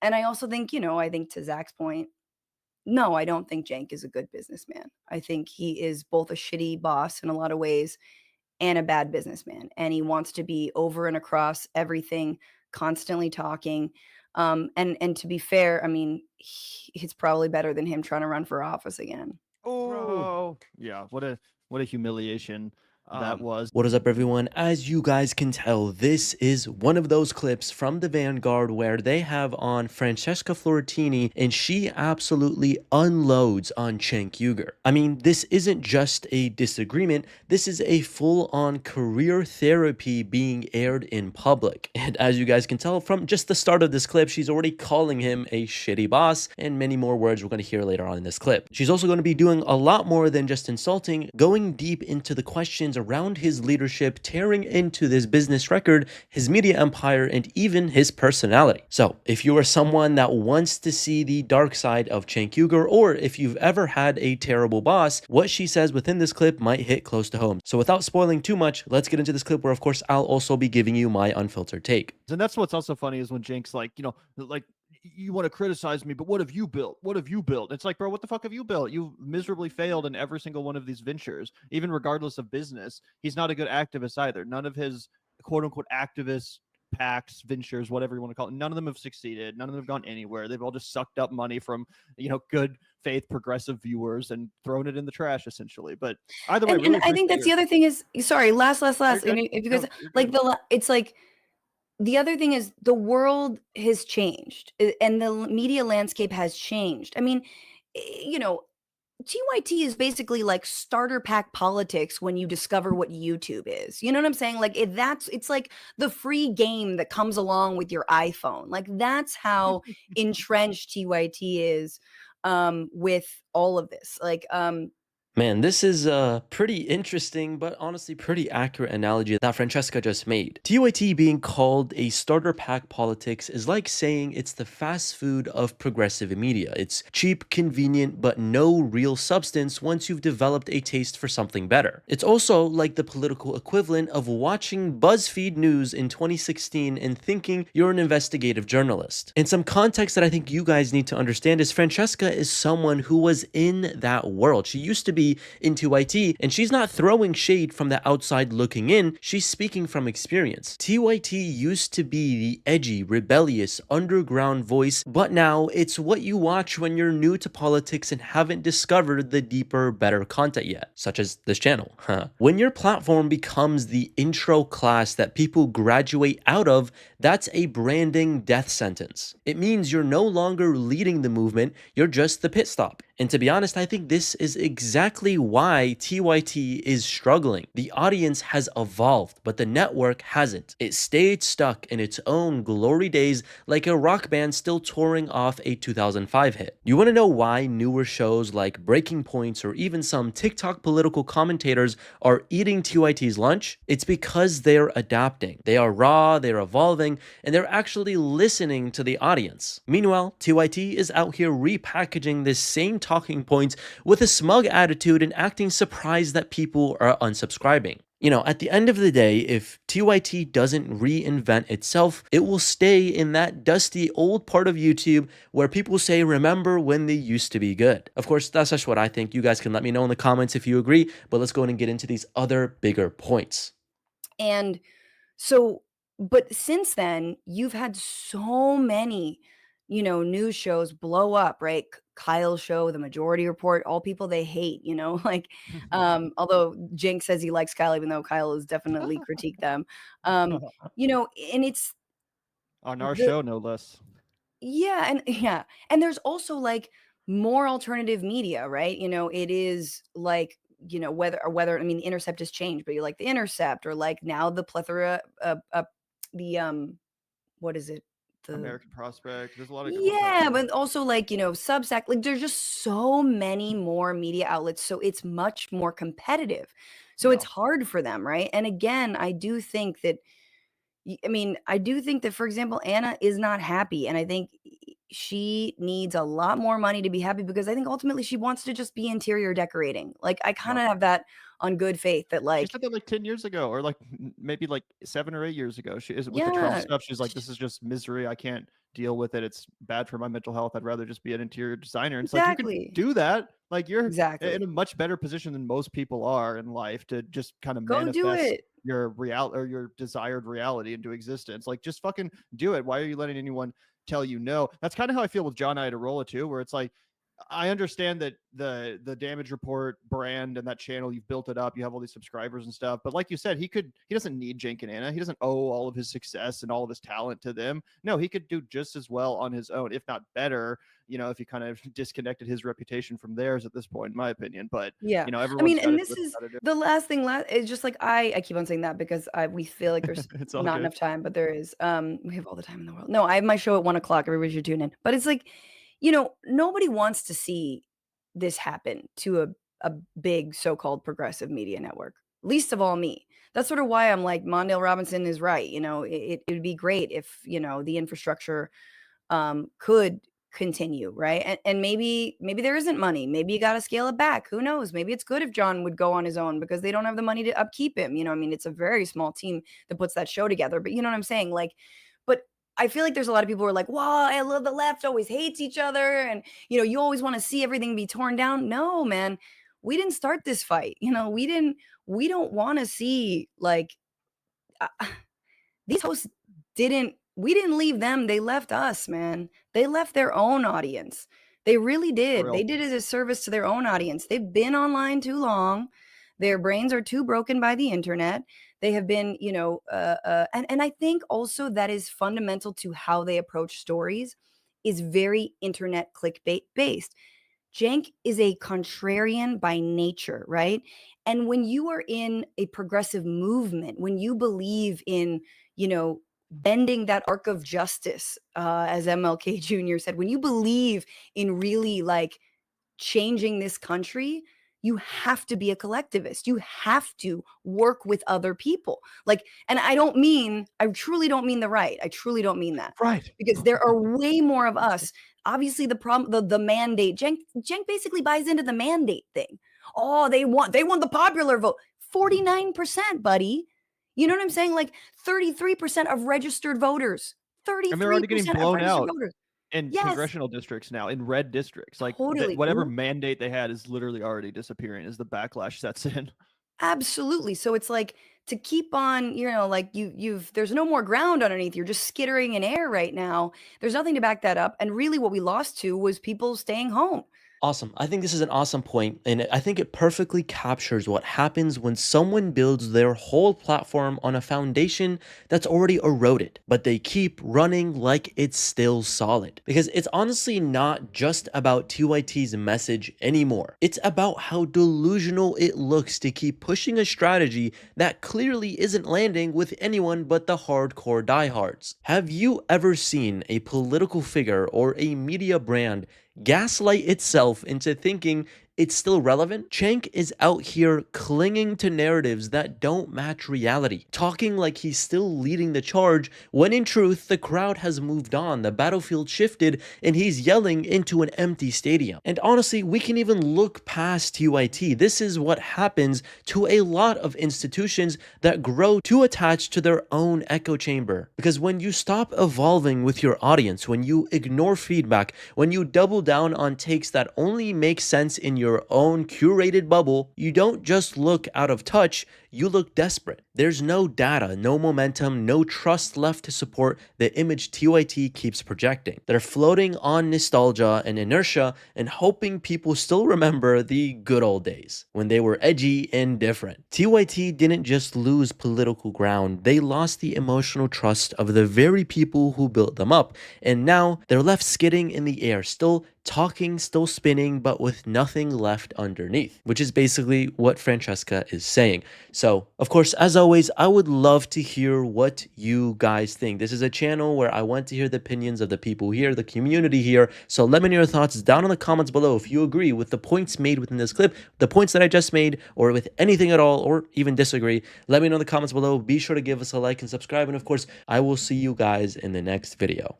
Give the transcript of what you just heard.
And I also think, I think to Zach's point, no, I don't think Cenk is a good businessman. I think he is both a shitty boss in a lot of ways and a bad businessman, and he wants to be over and across everything, constantly talking. And to be fair, I mean, it's probably better than him trying to run for office again. Oh, Bro. Yeah, what a humiliation that was. What is up, everyone? As you guys can tell, this is one of those clips from the Vanguard where they have on Francesca Fiorentini and she absolutely unloads on Cenk Uygur. I mean, this isn't just a disagreement, this is a full-on career therapy being aired in public. And as you guys can tell from just the start of this clip, she's already calling him a shitty boss, and many more words we're going to hear later on in this clip. She's also going to be doing a lot more than just insulting, going deep into the questions around his leadership, tearing into this business record, his media empire, and even his personality. So if you are someone that wants to see the dark side of Cenk Uygur, or if you've ever had a terrible boss, what she says within this clip might hit close to home. So without spoiling too much, let's get into this clip where of course I'll also be giving you my unfiltered take. And that's what's also funny is when Cenk's like, like, you want to criticize me, but what have you built? What have you built? It's like, bro, what the fuck have you built? You've miserably failed in every single one of these ventures, even regardless of business. He's not a good activist either. None of his quote unquote activist packs, ventures, whatever you want to call it, none of them have succeeded. None of them have gone anywhere. They've all just sucked up money from, good faith progressive viewers and thrown it in the trash essentially. But either way, And really I think appreciate that's the other thing is, sorry, last. you're And good. if you No, guys you're like good. it's like the other thing is the world has changed, and the media landscape has changed. I mean, you know, TYT is basically like starter pack politics when you discover what YouTube is. You know what I'm saying? Like it's like the free game that comes along with your iPhone. Like that's how entrenched TYT is with all of this. Man, this is a pretty interesting, but honestly pretty accurate analogy that Francesca just made. TYT being called a starter pack politics is like saying it's the fast food of progressive media. It's cheap, convenient, but no real substance once you've developed a taste for something better. It's also like the political equivalent of watching BuzzFeed News in 2016 and thinking you're an investigative journalist. And some context that I think you guys need to understand is Francesca is someone who was in that world. She used to be into IT, and she's not throwing shade from the outside looking in, she's speaking from experience. TYT used to be the edgy, rebellious, underground voice, but now it's what you watch when you're new to politics and haven't discovered the deeper, better content yet, such as this channel. When your platform becomes the intro class that people graduate out of, that's a branding death sentence. It means you're no longer leading the movement, you're just the pit stop. And to be honest, I think this is exactly why TYT is struggling. The audience has evolved, but the network hasn't. It stayed stuck in its own glory days like a rock band still touring off a 2005 hit. You want to know why newer shows like Breaking Points or even some TikTok political commentators are eating TYT's lunch? It's because they're adapting. They are raw, they're evolving, and they're actually listening to the audience. Meanwhile, TYT is out here repackaging this same talking points with a smug attitude and acting surprised that people are unsubscribing. At the end of the day, if TYT doesn't reinvent itself, it will stay in that dusty old part of YouTube where people say, remember when they used to be good. Of course, that's just what I think. You guys can let me know in the comments if you agree, but let's go ahead and get into these other bigger points. And so, but since then, you've had so many, news shows blow up, right? Kyle's show, The Majority Report, all people they hate, although Jink says he likes Kyle, even though Kyle has definitely critiqued them. And it's On our the, show, no less. yeah. And there's also like more alternative media, right? It is like, whether, I mean, the Intercept has changed, but you like the Intercept or like now the plethora the what is it? The American Prospect. There's a lot of good ones out Yeah, there. but also like, Substack, like there's just so many more media outlets, so it's much more competitive. So Yeah. it's hard for them, right? And again, I do think that I do think that, for example, Anna is not happy, and I think she needs a lot more money to be happy, because I think ultimately she wants to just be interior decorating. Like, I kind of have that on good faith that, She like, said that like 10 years ago, or like maybe like 7 or 8 years ago. She is with the Trump yeah, stuff. She's like, this is just misery. I can't deal with it. It's bad for my mental health. I'd rather just be an interior designer. And it's like, you could exactly, do that. Like, you're in exactly. a much better position than most people are in life to just kind of Go do manifest it. your real or your desired reality into existence. Like, just fucking do it. Why are you letting anyone tell you no? That's kind of how I feel with John Iadarola too, where it's like, I understand that the Damage Report brand and that channel, you've built it up, you have all these subscribers and stuff. But like you said, he doesn't need Cenk and Anna. He doesn't owe all of his success and all of his talent to them. No, he could do just as well on his own, if not better. If he kind of disconnected his reputation from theirs at this point, in my opinion. But Yeah. I everyone's mean, got and to this do what is they got to do. the last thing it's just like I keep on saying that because we feel like there's It's all not good. enough time, but there is. We have all the time in the world. No, I have my show at 1 o'clock. Everybody should tune in. But it's like, nobody wants to see this happen to a big so-called progressive media network. Least of all me. That's sort of why I'm like, Mondale Robinson is right. It would be great if, the infrastructure could continue, right? And maybe there isn't money. Maybe you got to scale it back. Who knows? Maybe it's good if John would go on his own because they don't have the money to upkeep him. I mean, it's a very small team that puts that show together, but you know what I'm saying? Like, but I feel like there's a lot of people who are like, "Wow, I love the left always hates each other, and you always want to see everything be torn down." No, man, we didn't start this fight. We don't want to see like uh, these hosts didn't we didn't leave them, they left us, man. They left their own audience. They really For did. They real. did it as a service to their own audience. They've been online too long. Their brains are too broken by the internet. They have been, and I think also that is fundamental to how they approach stories is very internet clickbait based. Cenk is a contrarian by nature, right? And when you are in a progressive movement, when you believe in, bending that arc of justice, as MLK Jr. said, when you believe in really like changing this country, you have to be a collectivist. You have to work with other people. Like, and I truly don't mean the right. I truly don't mean that. Right. Because there are way more of us. Obviously, the problem, the mandate, Cenk basically buys into the mandate thing. Oh, they want the popular vote. 49%, buddy. You know what I'm saying? Like 33% of registered voters. And they're already getting 33% of blown registered out voters. in Yes, congressional districts now, in red districts. Like, totally. whatever mandate they had is literally already disappearing as the backlash sets in. Absolutely. So it's like to keep on, like there's no more ground underneath. You're just skittering in air right now. There's nothing to back that up. And really what we lost to was people staying home. Awesome. I think this is an awesome point, and I think it perfectly captures what happens when someone builds their whole platform on a foundation that's already eroded, but they keep running like it's still solid. Because it's honestly not just about TYT's message anymore. It's about how delusional it looks to keep pushing a strategy that clearly isn't landing with anyone but the hardcore diehards. Have you ever seen a political figure or a media brand gaslight itself into thinking it's still relevant? Cenk is out here clinging to narratives that don't match reality, talking like he's still leading the charge when in truth the crowd has moved on, the battlefield shifted, and he's yelling into an empty stadium. And honestly, we can even look past TYT. This is what happens to a lot of institutions that grow too attached to their own echo chamber. Because when you stop evolving with your audience, when you ignore feedback, when you double down on takes that only make sense in your own curated bubble, you don't just look out of touch, you look desperate. There's no data, no momentum, no trust left to support the image TYT keeps projecting. They're floating on nostalgia and inertia and hoping people still remember the good old days when they were edgy and different. TYT didn't just lose political ground, they lost the emotional trust of the very people who built them up, and now they're left skidding in the air, still talking, still spinning, but with nothing left underneath, which is basically what Francesca is saying. So, of course, as always, I would love to hear what you guys think. This is a channel where I want to hear the opinions of the people here, the community here. So let me know your thoughts down in the comments below if you agree with the points made within this clip, the points that I just made, or with anything at all, or even disagree. Let me know in the comments below. Be sure to give us a like and subscribe. And of course, I will see you guys in the next video.